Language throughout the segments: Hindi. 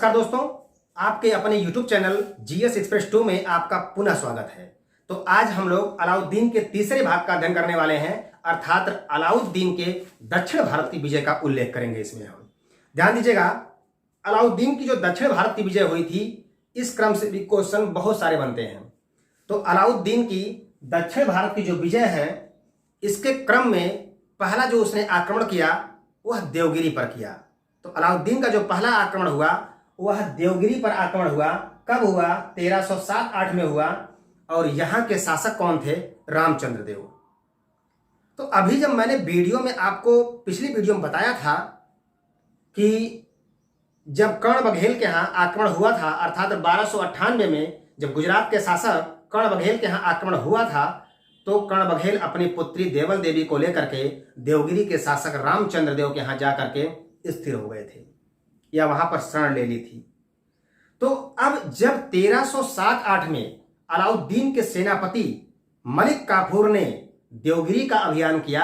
नमस्कार दोस्तों, आपके अपने YouTube चैनल जीएस एक्सप्रेस 2 में आपका पुनः स्वागत है। तो आज हम लोग अलाउद्दीन के तीसरे भाग का अध्ययन करने वाले हैं, अर्थात अलाउद्दीन के दक्षिण भारत की विजय का उल्लेख करेंगे। इसमें हम ध्यान दीजिएगा, अलाउद्दीन की जो दक्षिण भारत की विजय हुई थी, इस क्रम से भी क्वेश्चन बहुत सारे बनते हैं। तो अलाउद्दीन की दक्षिण भारत की जो विजय है, इसके क्रम में पहला जो उसने आक्रमण किया वह देवगिरी पर किया। तो अलाउद्दीन का जो पहला आक्रमण हुआ वह देवगिरी पर आक्रमण हुआ। कब हुआ? 1307-8 में हुआ। और यहां के शासक कौन थे? रामचंद्र देव। तो अभी जब मैंने वीडियो में आपको पिछली वीडियो में बताया था कि जब कर्ण बघेल के यहाँ आक्रमण हुआ था, अर्थात 1298 में जब गुजरात के शासक कर्ण बघेल के यहाँ आक्रमण हुआ था, तो कर्ण बघेल अपनी पुत्री देवल देवी को लेकर के देवगिरी के शासक रामचंद्र देव के यहाँ जाकर के स्थिर हो गए थे, या वहां पर शरण ले ली थी। तो अब जब 1307-8 में अलाउद्दीन के सेनापति मलिक काफूर ने देवगिरी का अभियान किया,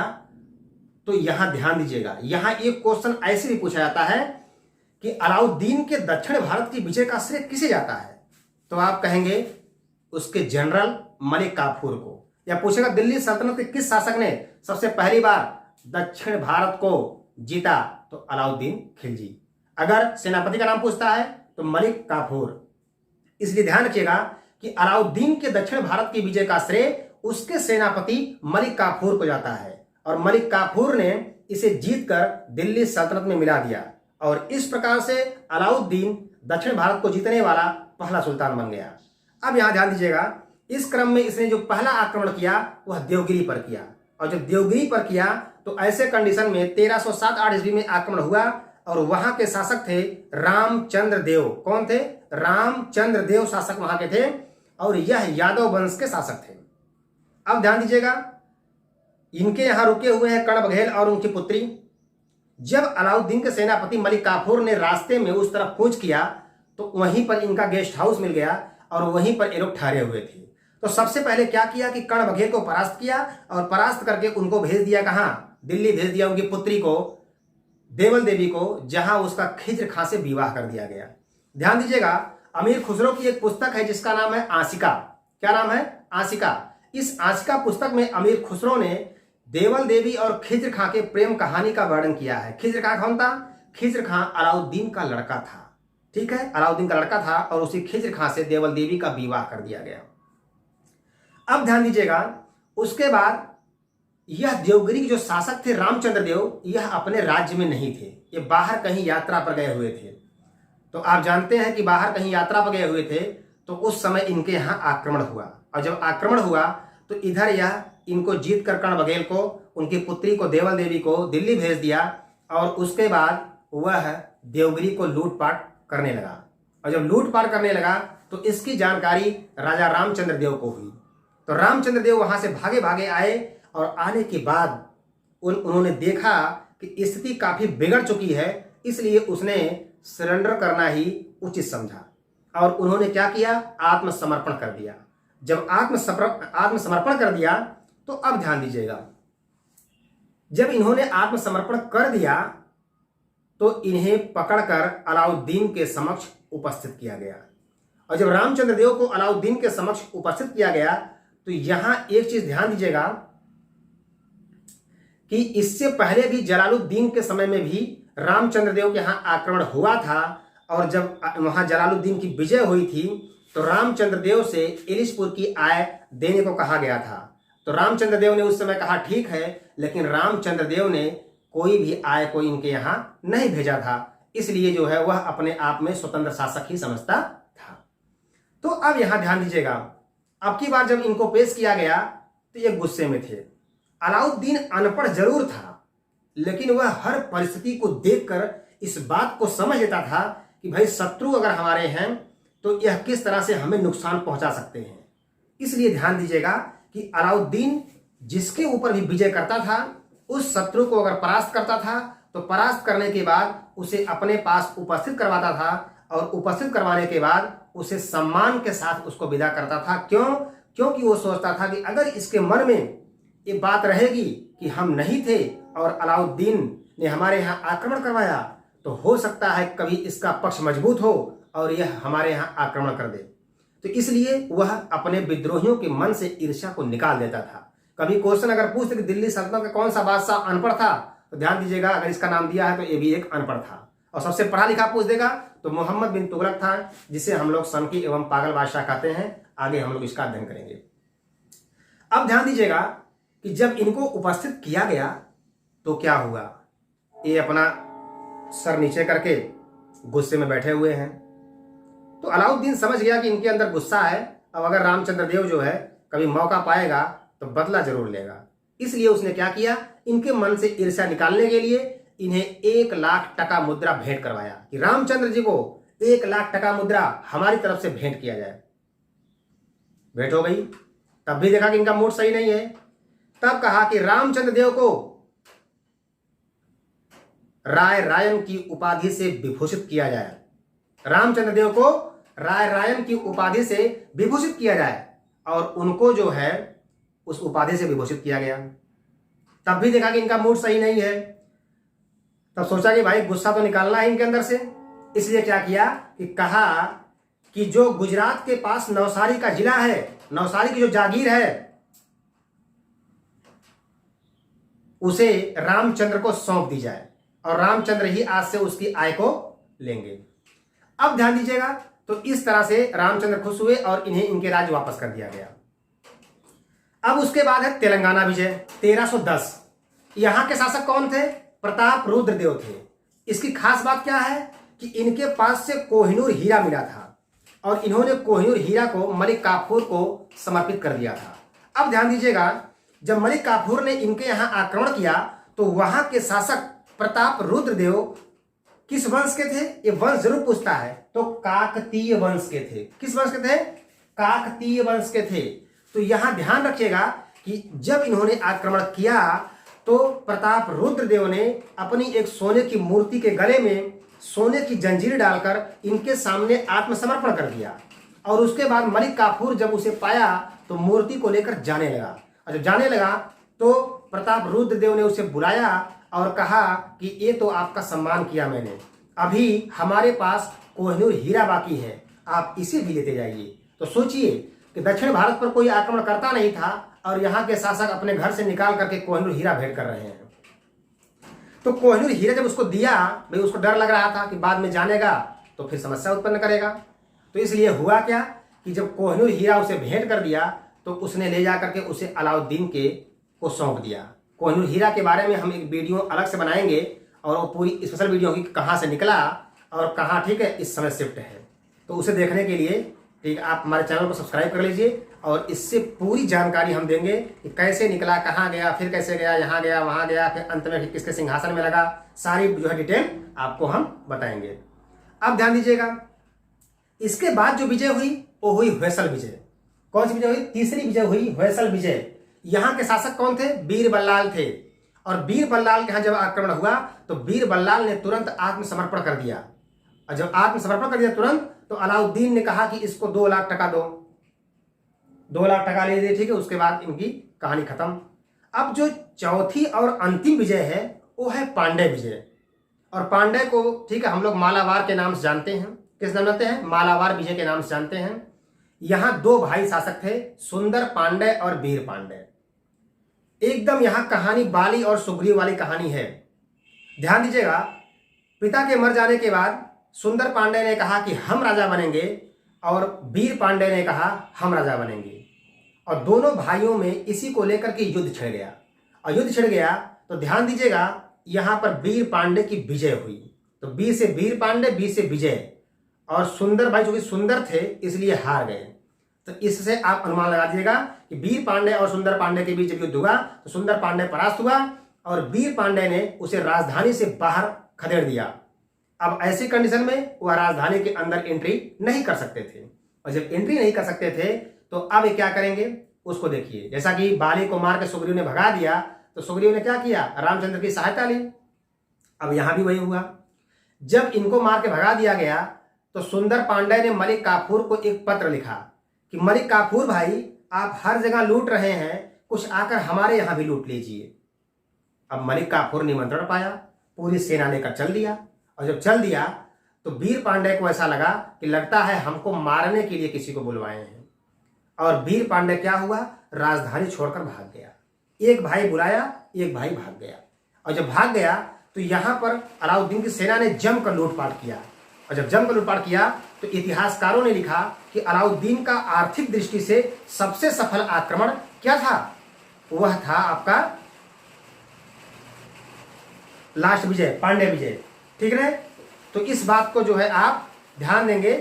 तो यहां ध्यान दीजिएगा, यहां एक क्वेश्चन ऐसे भी पूछा जाता है कि अलाउद्दीन के दक्षिण भारत की विजय का श्रेय किसे जाता है? तो आप कहेंगे उसके जनरल मलिक काफूर को। या पूछेगा दिल्ली सल्तनत के किस शासक ने सबसे पहली बार दक्षिण भारत को जीता? तो अलाउद्दीन खिलजी। अगर सेनापति का नाम पूछता है तो मलिक काफूर। इसलिए ध्यान रखिएगा कि अलाउद्दीन के दक्षिण भारत की विजय का श्रेय उसके सेनापति मलिक काफूर को जाता है, और मलिक काफूर ने इसे जीतकर दिल्ली सल्तनत में मिला दिया, और इस प्रकार से अलाउद्दीन दक्षिण भारत को जीतने वाला पहला सुल्तान बन गया। अब यहां ध्यान दीजिएगा, इस क्रम में इसने जो पहला आक्रमण किया वह देवगिरी पर किया, और जब देवगिरी पर किया तो ऐसे कंडीशन में 1307-8 ईस्वी में आक्रमण हुआ, और वहां के शासक थे रामचंद्र देव। कौन थे? रामचंद्र देव शासक वहां के थे, और यह यादव वंश के शासक थे। अब ध्यान दीजिएगा, इनके यहां रुके हुए हैं कर्ण बघेल और उनकी पुत्री। जब अलाउद्दीन के सेनापति मलिक काफूर ने रास्ते में उस तरफ कूच किया, तो वहीं पर इनका गेस्ट हाउस मिल गया, और वहीं पर ये लोग ठहरे हुए थे। तो सबसे पहले क्या किया कि कर्ण बघेल को परास्त किया, और परास्त करके उनको भेज दिया कहां? दिल्ली भेज दिया उनकी पुत्री को, देवल देवी को, जहां उसका खिज्र खां से विवाह कर दिया गया। ध्यान दीजिएगा, अमीर खुसरो की एक पुस्तक है जिसका नाम है आशिका। क्या नाम है? आशिका। इस आशिका पुस्तक में अमीर खुसरो ने देवल देवी और खिज्र खां के प्रेम कहानी का वर्णन किया है। खिज्र खां कौन था? खिज्र खां अलाउद्दीन का लड़का था। ठीक है, अलाउद्दीन का लड़का था, और उसी खिज्र खां से देवल देवी का विवाह कर दिया गया। अब ध्यान दीजिएगा, उसके बाद यह देवगिरी के जो शासक थे रामचंद्र देव, यह अपने राज्य में नहीं थे, ये बाहर कहीं यात्रा पर गए हुए थे। तो आप जानते हैं कि बाहर कहीं यात्रा पर गए हुए थे, तो उस समय इनके यहाँ आक्रमण हुआ, और जब आक्रमण हुआ तो इधर यह इनको जीत कर कर्ण बघेल को, उनकी पुत्री को देवल देवी को दिल्ली भेज दिया, और उसके बाद वह देवगिरी को लूटपाट करने लगा। और जब लूटपाट करने लगा तो इसकी जानकारी राजा रामचंद्र देव को हुई। तो रामचंद्र देव वहां से भागे भागे आए, और आने के बाद उन्होंने देखा कि स्थिति काफी बिगड़ चुकी है, इसलिए उसने सरेंडर करना ही उचित समझा, और उन्होंने क्या किया? आत्मसमर्पण कर दिया। जब आत्मसमर्पण कर दिया, तो अब ध्यान दीजिएगा, जब इन्होंने आत्मसमर्पण कर दिया तो इन्हें पकड़कर अलाउद्दीन के समक्ष उपस्थित किया गया। और जब रामचंद्र देव को अलाउद्दीन के समक्ष उपस्थित किया गया, तो यहां एक चीज ध्यान दीजिएगा कि इससे पहले भी जलालुद्दीन के समय में भी रामचंद्र देव के यहां आक्रमण हुआ था, और जब वहां जलालुद्दीन की विजय हुई थी तो रामचंद्र देव से इलिशपुर की आय देने को कहा गया था। तो रामचंद्र देव ने उस समय कहा ठीक है, लेकिन रामचंद्र देव ने कोई भी आय को इनके यहां नहीं भेजा था, इसलिए जो है वह अपने आप में स्वतंत्र शासक ही समझता था। तो अब यहां ध्यान दीजिएगा, अब की बार जब इनको पेश किया गया तो ये गुस्से में थे। अलाउद्दीन अनपढ़ जरूर था, लेकिन वह हर परिस्थिति को देखकर इस बात को समझ लेता था कि भाई शत्रु अगर हमारे हैं तो यह किस तरह से हमें नुकसान पहुंचा सकते हैं। इसलिए ध्यान दीजिएगा कि अलाउद्दीन जिसके ऊपर भी विजय करता था, उस शत्रु को अगर परास्त करता था तो परास्त करने के बाद उसे अपने पास उपस्थित करवाता था, और उपस्थित करवाने के बाद उसे सम्मान के साथ उसको विदा करता था। क्यों? क्योंकि वो सोचता था कि अगर इसके मन में ये बात रहेगी कि हम नहीं थे और अलाउद्दीन ने हमारे यहाँ आक्रमण करवाया, तो हो सकता है कभी इसका पक्ष मजबूत हो और यह हमारे यहाँ आक्रमण कर दे। तो इसलिए वह अपने विद्रोहियों के मन से ईर्ष्या को निकाल देता था। कभी क्वेश्चन अगर पूछते कि दिल्ली सल्तनत का कौन सा बादशाह अनपढ़ था, तो ध्यान दीजिएगा, अगर इसका नाम दिया है तो ये भी एक अनपढ़ था। और सबसे पढ़ा लिखा पूछ देगा तो मोहम्मद बिन तुगलक था, जिसे हम लोग सनकी एवं पागल बादशाह कहते हैं। आगे हम लोग इसका अध्ययन करेंगे। अब ध्यान दीजिएगा कि जब इनको उपस्थित किया गया तो क्या हुआ। ये अपना सर नीचे करके गुस्से में बैठे हुए हैं। तो अलाउद्दीन समझ गया कि इनके अंदर गुस्सा है। अब अगर रामचंद्र देव जो है कभी मौका पाएगा तो बदला जरूर लेगा। इसलिए उसने क्या किया, इनके मन से ईर्ष्या निकालने के लिए इन्हें 1 लाख टका मुद्रा भेंट करवाया कि रामचंद्र जी को 1 लाख टका मुद्रा हमारी तरफ से भेंट किया जाए। भेंट हो गई। तब भी देखा कि इनका मूड सही नहीं है। तब कहा कि रामचंद्र देव को राय रायन की उपाधि से विभूषित किया जाए। रामचंद्र देव को राय रायन की उपाधि से विभूषित किया जाए और उनको जो है उस उपाधि से विभूषित किया गया। तब भी देखा कि इनका मूड सही नहीं है। तब सोचा कि भाई गुस्सा तो निकालना है इनके अंदर से। इसलिए क्या किया कि कहा कि जो गुजरात के पास नवसारी का जिला है, नवसारी की जो जागीर है, उसे रामचंद्र को सौंप दी जाए और रामचंद्र ही आज से उसकी आय को लेंगे। अब ध्यान दीजिएगा, तो इस तरह से रामचंद्र खुश हुए और इन्हें इनके राज्य वापस कर दिया गया। अब उसके बाद है तेलंगाना विजय 1310। यहां के शासक कौन थे? प्रताप रुद्र देव थे। इसकी खास बात क्या है कि इनके पास से कोहिनूर हीरा मिला था और इन्होंने कोहिनूर हीरा को मलिक काफूर को समर्पित कर दिया था। अब ध्यान दीजिएगा, जब मलिक काफूर ने इनके यहां आक्रमण किया तो वहां के शासक प्रताप रुद्र देव किस वंश के थे? ये वंश जरूर पूछता है। तो काकतीय वंश के थे। किस वंश के थे? काकतीय वंश के थे। तो यहां ध्यान रखिएगा कि जब इन्होंने आक्रमण किया तो प्रताप रुद्र देव ने अपनी एक सोने की मूर्ति के गले में सोने की जंजीर डालकर इनके सामने आत्मसमर्पण कर दिया। और उसके बाद मलिक काफूर जब उसे पाया तो मूर्ति को लेकर जाने लगा। और जब जाने लगा तो प्रताप रुद्र देव ने उसे बुलाया और कहा कि ये तो आपका सम्मान किया मैंने, अभी हमारे पास कोहिनूर हीरा बाकी है, आप इसे भी लेते जाइए। तो सोचिए कि दक्षिण भारत पर कोई आक्रमण करता नहीं था और यहाँ के शासक अपने घर से निकाल करके कोहिनूर हीरा भेंट कर रहे हैं। तो कोहिनूर हीरा जब उसको दिया, भाई उसको डर लग रहा था कि बाद में जानेगा तो फिर समस्या उत्पन्न करेगा। तो इसलिए हुआ क्या कि जब कोहिनूर हीरा उसे भेंट कर दिया तो उसने ले जा करके उसे अलाउद्दीन को सौंप दिया। कोहिनूर हीरा के बारे में हम एक वीडियो अलग से बनाएंगे और वो पूरी स्पेशल वीडियो होगी कहाँ से निकला और कहाँ ठीक है इस समय शिफ्ट है। तो उसे देखने के लिए ठीक है आप हमारे चैनल को सब्सक्राइब कर लीजिए और इससे पूरी जानकारी हम देंगे कि कैसे निकला, कहाँ गया, फिर कैसे गया, यहाँ गया, वहाँ गया, फिर अंत में किसके सिंहासन में लगा, सारी जो है डिटेल आपको हम बताएंगे। अब ध्यान दीजिएगा, इसके बाद जो विजय हुई वो हुई होयसल विजय। कौन सी विजय हुई? तीसरी विजय हुई होयसल विजय। यहाँ के शासक कौन थे? बीर बल्लाल थे। और बीर बल्लाल के यहाँ जब आक्रमण हुआ तो बीर बल्लाल ने तुरंत आत्मसमर्पण कर दिया। और जब आत्मसमर्पण कर दिया तुरंत, तो अलाउद्दीन ने कहा कि इसको 2 लाख टका दो। 2 लाख टका ले दिए, ठीक है। उसके बाद इनकी कहानी खत्म। अब जो चौथी और अंतिम विजय है वो है पांडे विजय। और पांडे को ठीक है हम लोग मालावार के नाम से जानते हैं। किस नाम जानते हैं? मालावार विजय के नाम से जानते हैं। यहाँ 2 भाई शासक थे, सुंदर पांडे और वीर पांडे। एकदम यहाँ कहानी बाली और सुग्रीव वाली कहानी है। ध्यान दीजिएगा, पिता के मर जाने के बाद सुंदर पांडे ने कहा कि हम राजा बनेंगे और वीर पांडे ने कहा हम राजा बनेंगे। और दोनों भाइयों में इसी को लेकर के युद्ध छिड़ गया। और युद्ध छिड़ गया तो ध्यान दीजिएगा यहाँ पर वीर पांडे की विजय हुई। तो बी से वीर पांडे, बी से विजय। और सुंदर भाई जो कि सुंदर थे इसलिए हार गए। तो इससे आप अनुमान लगा दीजिएगा कि वीर पांडे और सुंदर पांडे के बीच जब युद्ध हुआ तो सुंदर पांडे परास्त हुआ और वीर पांडे ने उसे राजधानी से बाहर खदेड़ दिया। अब ऐसी कंडीशन में वह राजधानी के अंदर एंट्री नहीं कर सकते थे। और जब एंट्री नहीं कर सकते थे तो अब क्या करेंगे उसको देखिए। जैसा कि बाली को मार के सुग्रीव ने भगा दिया तो सुग्रीव ने क्या किया? रामचंद्र की सहायता ली। अब यहां भी वही हुआ। जब इनको मार के भगा दिया गया तो सुंदर पांडे ने मलिक काफूर को एक पत्र लिखा कि मलिक काफूर भाई, आप हर जगह लूट रहे हैं, कुछ आकर हमारे यहां भी लूट लीजिए। अब मलिक काफूर निमंत्रण पाया, पूरी सेना लेकर चल दिया और जब चल दिया तो वीर पांडे को ऐसा लगा कि लगता है हमको मारने के लिए किसी को बुलवाए हैं, और वीर पांडे क्या हुआ, राजधानी छोड़कर भाग गया। एक भाई बुलाया, एक भाई भाग गया, और जब भाग गया तो यहां पर अलाउद्दीन की सेना ने जमकर लूटपाट किया। और जब जमकर लूटपाट किया तो इतिहासकारों ने लिखा कि अलाउद्दीन का आर्थिक दृष्टि से सबसे सफल आक्रमण क्या था, वह था आपका लास्ट विजय, पांड्य विजय। ठीक है, तो इस बात को जो है आप ध्यान देंगे।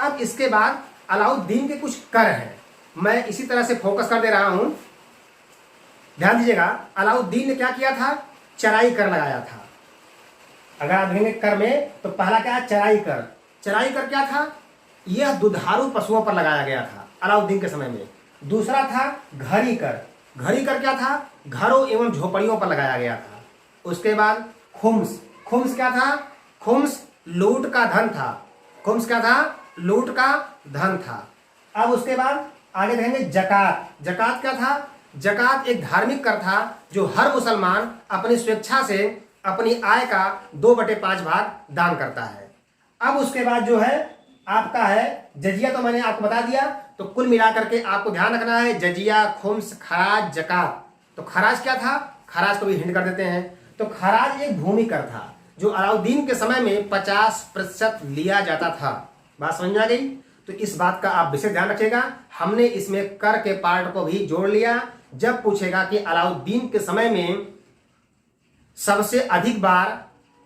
अब इसके बाद अलाउद्दीन के कुछ कर हैं, मैं इसी तरह से फोकस कर दे रहा हूं, ध्यान दीजिएगा। अलाउद्दीन ने क्या किया था, चराई कर लगाया था। अगर आप देखेंगे कर में तो पहला क्या है, चराई कर। चराई कर क्या था, यह दुधारू पशुओं पर लगाया गया था अलाउद्दीन के समय में। दूसरा था घड़ी कर। घड़ी कर क्या था, घरों एवं झोपड़ियों पर लगाया गया था। उसके बाद खुम्स। खुम्स क्या था, खुम्स लूट का धन था। खुम्स क्या था, लूट का धन था। अब उसके बाद आगे देखेंगे जकात। जकात क्या था, जकात एक धार्मिक कर था जो हर मुसलमान अपनी स्वेच्छा से अपनी आय का 2/5 भाग दान करता है। अब उसके बाद जो है आपका है जजिया, तो मैंने आपको बता दिया। तो कुल मिलाकर के आपको ध्यान रखना है जजिया, खुम्स, खराज, जकात। तो खराज क्या था, खराज को भी हिंट कर देते हैं। तो खराज एक भूमि कर था जो अलाउद्दीन के समय में 50% लिया जाता था। बात समझ में आ गई। तो इस बात का आप विशेष ध्यान रखिएगा। हमने इसमें कर के पार्ट को भी जोड़ लिया। जब पूछेगा कि अलाउद्दीन के समय में सबसे अधिक बार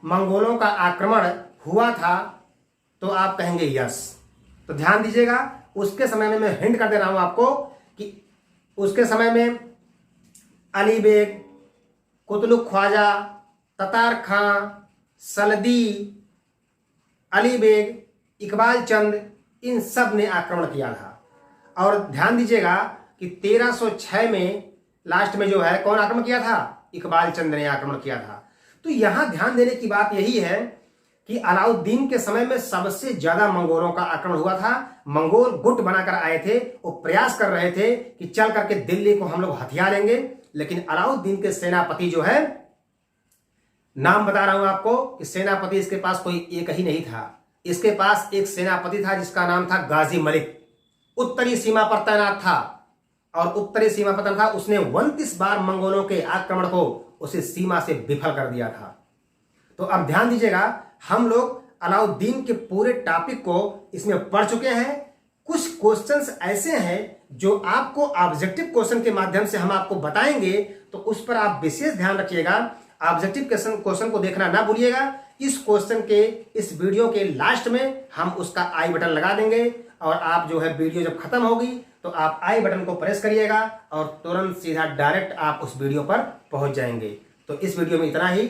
मंगोलों का आक्रमण हुआ था, तो आप कहेंगे यस। तो ध्यान दीजिएगा, उसके समय में मैं हिंट कर दे रहा हूं आपको कि उसके समय में अली बेग, कुतलुक ख्वाजा, ततार खां, सलदी, अली बेग, इकबाल चंद, इन सब ने आक्रमण किया था। और ध्यान दीजिएगा कि 1306 में लास्ट में जो है कौन आक्रमण किया था, इकबाल चंद ने आक्रमण किया था। तो यहां ध्यान देने की बात यही है कि अलाउद्दीन के समय में सबसे ज्यादा मंगोलों का आक्रमण हुआ था। मंगोल गुट बनाकर आए थे, वो प्रयास कर रहे थे कि चल करके दिल्ली को हम लोग हथिया लेंगे, लेकिन अलाउद्दीन के सेनापति जो है, नाम बता रहा हूं आपको कि सेनापति इसके पास कोई एक ही नहीं था। इसके पास एक सेनापति था जिसका नाम था गाजी मलिक। उत्तरी सीमा पर तैनात था, और उत्तरी सीमा पर तैनात था, उसने 29 बार मंगोलों के आक्रमण को उसे सीमा से विफल कर दिया था। तो अब ध्यान दीजिएगा, हम लोग अलाउद्दीन के पूरे टॉपिक को इसमें पढ़ चुके हैं। कुछ क्वेश्चंस ऐसे हैं जो आपको ऑब्जेक्टिव क्वेश्चन के माध्यम से हम आपको बताएंगे, तो उस पर आप विशेष ध्यान रखिएगा। ऑब्जेक्टिव क्वेश्चन को देखना ना भूलिएगा। इस क्वेश्चन के इस वीडियो के लास्ट में हम उसका आई बटन लगा देंगे, और आप जो है वीडियो जब खत्म होगी तो आप आई बटन को प्रेस करिएगा और तुरंत सीधा डायरेक्ट आप उस वीडियो पर पहुंच जाएंगे। तो इस वीडियो में इतना ही।